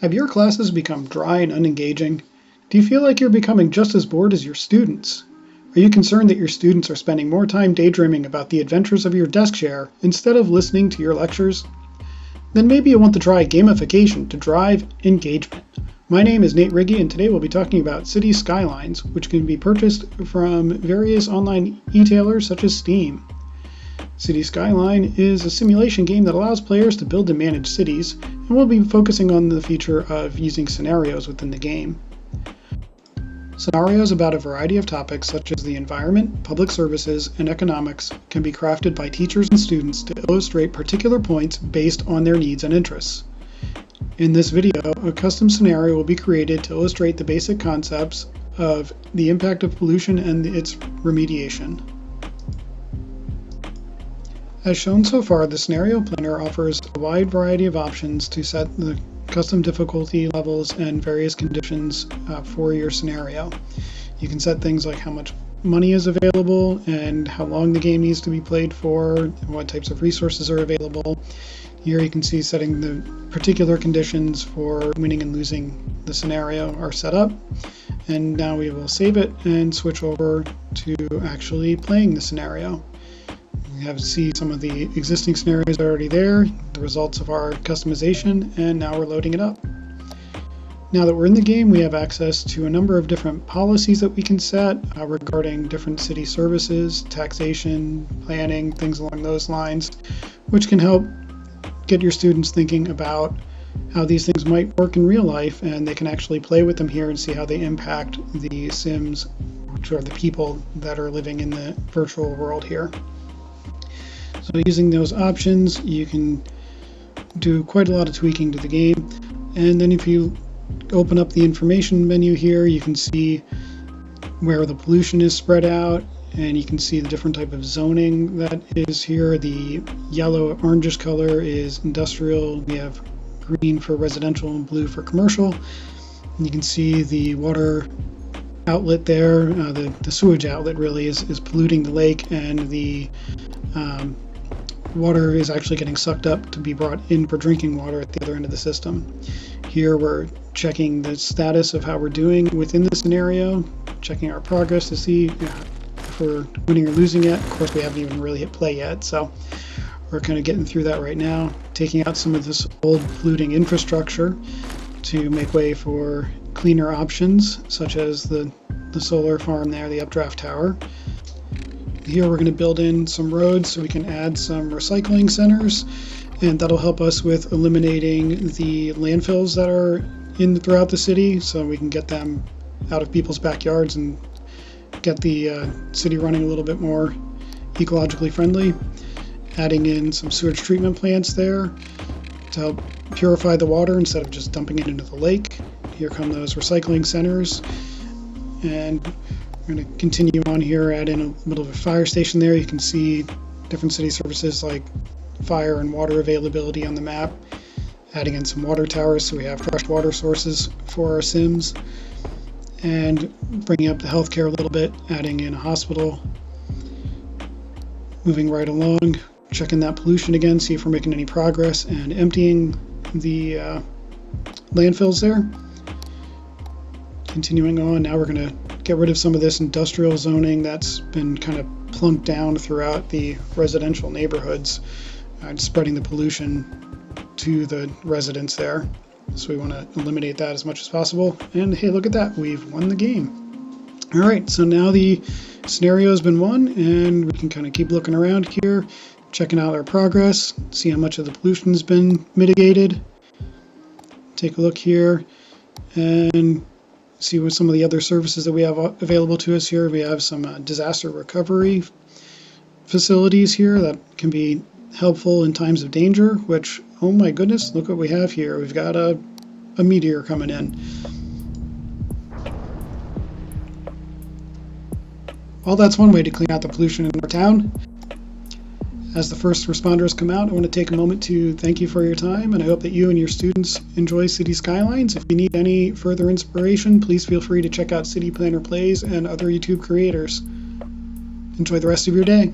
Have your classes become dry and unengaging? Do you feel like you're becoming just as bored as your students? Are you concerned that your students are spending more time daydreaming about the adventures of your desk chair instead of listening to your lectures? Then maybe you want to try gamification to drive engagement. My name is Nate Riggi, and today we'll be talking about City Skylines, which can be purchased from various online e-tailers such as Steam. City Skyline is a simulation game that allows players to build and manage cities, and we'll be focusing on the feature of using scenarios within the game. Scenarios about a variety of topics such as the environment, public services, and economics can be crafted by teachers and students to illustrate particular points based on their needs and interests. In this video, a custom scenario will be created to illustrate the basic concepts of the impact of pollution and its remediation. As shown so far, the Scenario Planner offers a wide variety of options to set the custom difficulty levels and various conditions for your scenario. You can set things like how much money is available and how long the game needs to be played for, and what types of resources are available. Here you can see setting the particular conditions for winning and losing the scenario are set up. And now we will save it and switch over to actually playing the scenario. We have to see some of the existing scenarios already there, the results of our customization, and now we're loading it up. Now that we're in the game, we have access to a number of different policies that we can set regarding different city services, taxation, planning, things along those lines, which can help get your students thinking about how these things might work in real life, and they can actually play with them here and see how they impact the Sims, which are the people that are living in the virtual world here. So using those options, you can do quite a lot of tweaking to the game. And then if you open up the information menu here, you can see where the pollution is spread out, and you can see the different type of zoning that is here. The yellow orangish color is industrial. We have green for residential and blue for commercial. And you can see the water outlet there. The sewage outlet really is polluting the lake, and the water is actually getting sucked up to be brought in for drinking water at the other end of the system. Here we're checking the status of how we're doing within the scenario, checking our progress to see if we're winning or losing yet. Of course, we haven't even really hit play yet, so we're kind of getting through that right now, taking out some of this old polluting infrastructure to make way for cleaner options, such as the solar farm there, the updraft tower. Here we're going to build in some roads so we can add some recycling centers, and that'll help us with eliminating the landfills that are throughout the city, so we can get them out of people's backyards and get the city running a little bit more ecologically friendly. Adding in some sewage treatment plants there to help purify the water instead of just dumping it into the lake. Here come those recycling centers, and we're going to continue on here, add in a little bit of fire station there. You can see different city services like fire and water availability on the map. Adding in some water towers so we have fresh water sources for our Sims. And bringing up the healthcare a little bit, adding in a hospital. Moving right along, checking that pollution again, see if we're making any progress, and emptying the landfills there. Continuing on, now we're going to get rid of some of this industrial zoning that's been kind of plunked down throughout the residential neighborhoods, spreading the pollution to the residents there. So we want to eliminate that as much as possible. And hey, look at that, we've won the game. All right, so now the scenario has been won, and we can kind of keep looking around here, checking out our progress, see how much of the pollution has been mitigated. Take a look here and see what some of the other services that we have available to us here. We have some disaster recovery facilities here that can be helpful in times of danger, which, oh my goodness, look what we have here. We've got a meteor coming in. Well, that's one way to clean out the pollution in our town. As the first responders come out, I want to take a moment to thank you for your time, and I hope that you and your students enjoy City Skylines. If you need any further inspiration, please feel free to check out City Planner Plays and other YouTube creators. Enjoy the rest of your day.